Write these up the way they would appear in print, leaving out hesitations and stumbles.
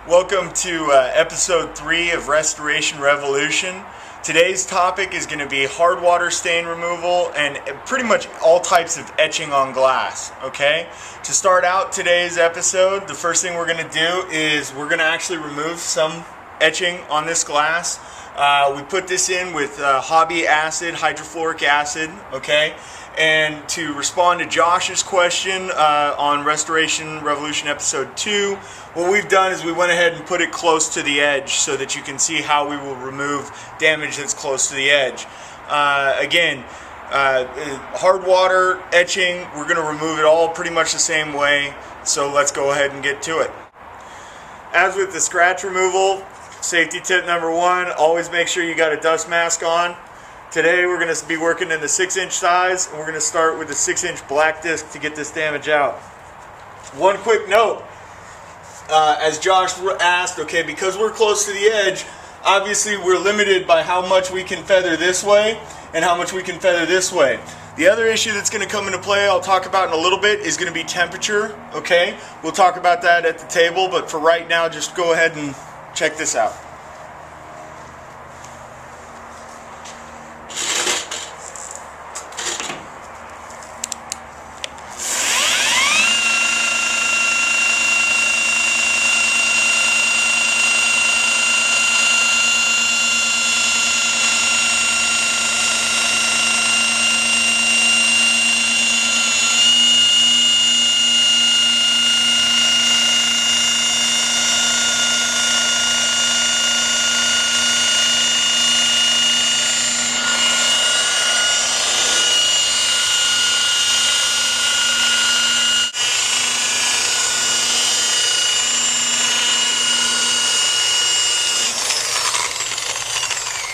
Welcome to episode 3 of Restoration Revolution. Today's topic is going to be hard water stain removal and pretty much all types of etching on glass. Okay? To start out today's episode, the first thing we're going to do is we're going to actually remove some etching on this glass. We put this in with hobby acid, hydrofluoric acid, okay? And to respond to Josh's question on Restoration Revolution episode 2, what we've done is we went ahead and put it close to the edge so that you can see how we will remove damage that's close to the edge. Hard water etching, we're going to remove it all pretty much the same way, so let's go ahead and get to it. As with the scratch removal, safety tip number 1, always make sure you got a dust mask on. Today we're going to be working in the 6-inch size, and we're going to start with the 6-inch black disc to get this damage out. One quick note, as Josh asked, okay, because we're close to the edge, obviously we're limited by how much we can feather this way and how much we can feather this way. The other issue that's going to come into play, I'll talk about in a little bit, is going to be temperature, okay? We'll talk about that at the table, but for right now, just go ahead and check this out.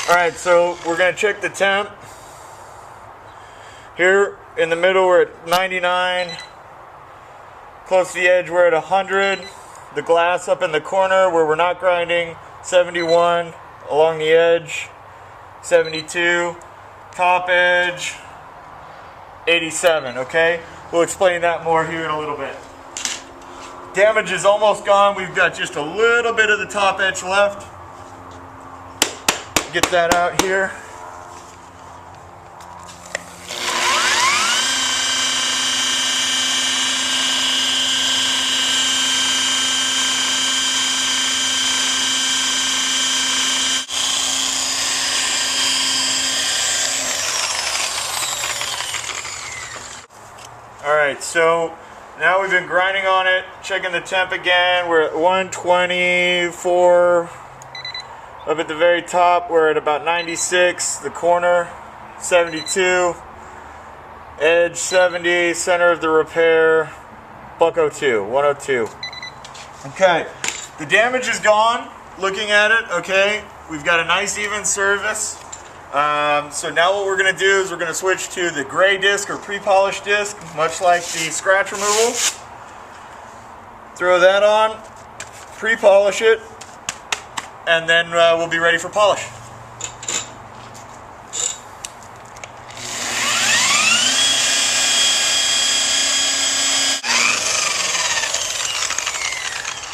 Alright, so we're going to check the temp. Here in the middle we're at 99. Close to the edge we're at 100. The glass up in the corner where we're not grinding, 71. Along the edge, 72. Top edge, 87. Okay? We'll explain that more here in a little bit. Damage is almost gone. We've got just a little bit of the top edge left. Get that out here. Alright, so now we've been grinding on it, checking the temp again. We're at 124. Up at the very top, we're at about 96, the corner, 72, edge 70, center of the repair, buck-02, 102. Okay, the damage is gone, looking at it, okay, we've got a nice even surface. So now what we're going to do is we're going to switch to the gray disc or pre-polished disc, much like the scratch removal. Throw that on, pre-polish it, and then we'll be ready for polish.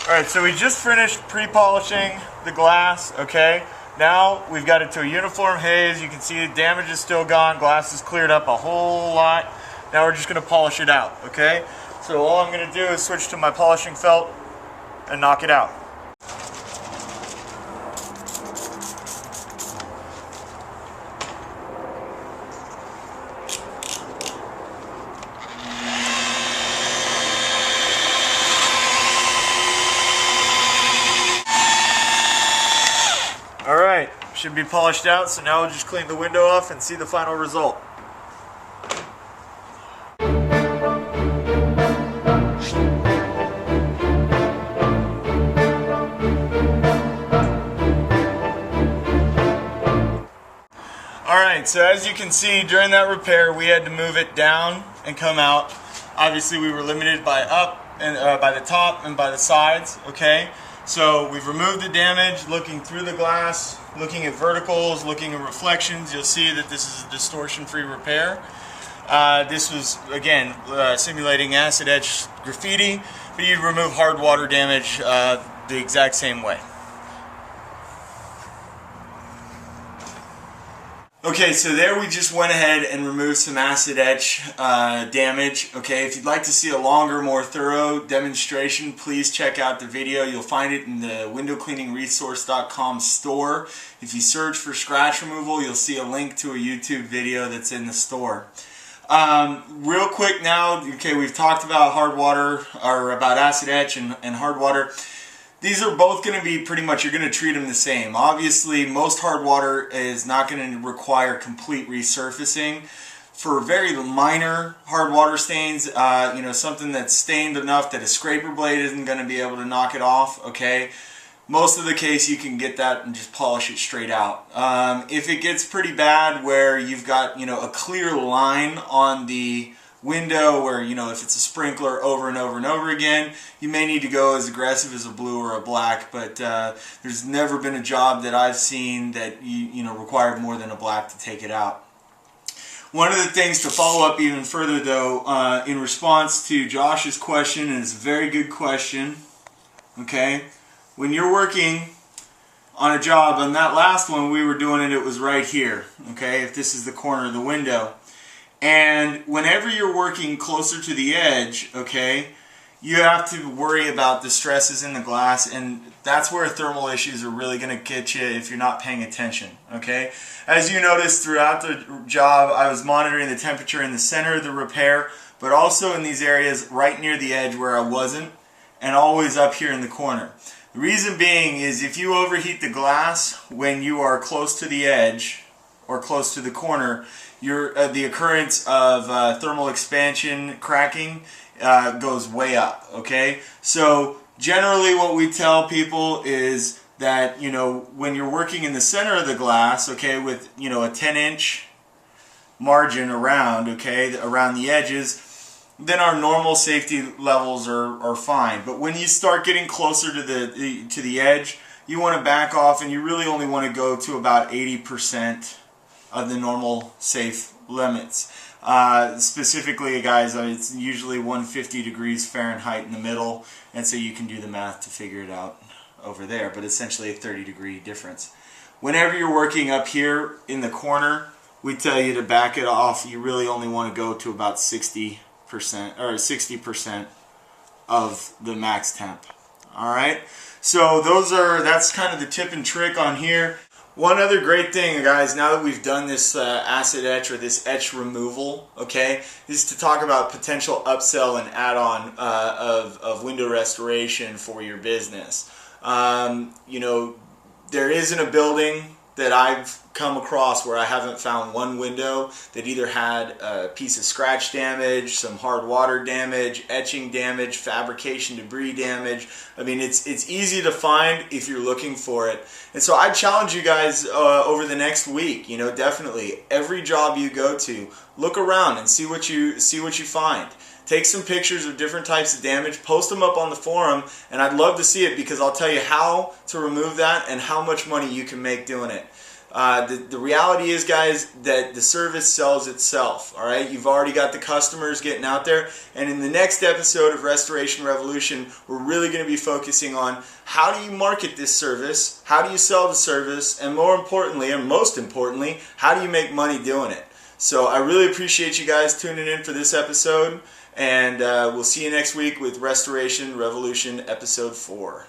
Alright, so we just finished pre-polishing the glass, okay? Now we've got it to a uniform haze. You can see the damage is still gone. Glass is cleared up a whole lot. Now we're just going to polish it out, okay? So all I'm going to do is switch to my polishing felt and knock it out. Alright, should be polished out, so now we'll just clean the window off and see the final result. Alright, so as you can see, during that repair we had to move it down and come out. Obviously we were limited by up and by the top and by the sides, okay? So we've removed the damage, looking through the glass, looking at verticals, looking at reflections. You'll see that this is a distortion-free repair. This was, again, simulating acid etch graffiti, but you remove hard water damage the exact same way. Okay, so there we just went ahead and removed some acid etch damage. Okay, if you'd like to see a longer, more thorough demonstration, please check out the video. You'll find it in the windowcleaningresource.com store. If you search for scratch removal, you'll see a link to a YouTube video that's in the store. Real quick now, okay, we've talked about hard water, or about acid etch and hard water. These are both going to be pretty much, you're going to treat them the same. Obviously, most hard water is not going to require complete resurfacing. For very minor hard water stains, you know, something that's stained enough that a scraper blade isn't going to be able to knock it off, okay? Most of the case, you can get that and just polish it straight out. If it gets pretty bad where you've got, you know, a clear line on the window where, you know, if it's a sprinkler over and over and over again, you may need to go as aggressive as a blue or a black, but there's never been a job that I've seen that you know, required more than a black to take it out. One of the things to follow up even further though, in response to Josh's question, and it's a very good question, okay, when you're working on a job, on that last one we were doing it, it was right here, okay, if this is the corner of the window. And whenever you're working closer to the edge, okay, you have to worry about the stresses in the glass, and that's where thermal issues are really going to get you if you're not paying attention, okay? As you noticed throughout the job, I was monitoring the temperature in the center of the repair, but also in these areas right near the edge where I wasn't, and always up here in the corner. The reason being is if you overheat the glass when you are close to the edge or close to the corner, the occurrence of thermal expansion cracking goes way up, okay? So generally what we tell people is that, you know, when you're working in the center of the glass, okay, with, you know, a 10-inch margin around, okay, around the edges, then our normal safety levels are fine. But when you start getting closer to the edge, you want to back off, and you really only want to go to about 80% of the normal safe limits. Specifically, guys, it's usually 150 degrees Fahrenheit in the middle, and so you can do the math to figure it out over there, but essentially a 30-degree difference. Whenever you're working up here in the corner, we tell you to back it off. You really only want to go to about 60% or 60% of the max temp. All right, so that's kind of the tip and trick on here. One other great thing, guys, now that we've done this acid etch or this etch removal, okay, is to talk about potential upsell and add-on of window restoration for your business. You know, there isn't a building that I've come across where I haven't found one window that either had a piece of scratch damage, some hard water damage, etching damage, fabrication debris damage. I mean, it's easy to find if you're looking for it. And so I challenge you guys over the next week, you know, definitely every job you go to, look around and see what you find. Take some pictures of different types of damage, post them up on the forum, and I'd love to see it because I'll tell you how to remove that and how much money you can make doing it. The reality is, guys, that the service sells itself, all right? You've already got the customers getting out there, and in the next episode of Restoration Revolution, we're really going to be focusing on how do you market this service, how do you sell the service, and more importantly, and most importantly, how do you make money doing it? So I really appreciate you guys tuning in for this episode, and we'll see you next week with Restoration Revolution Episode 4.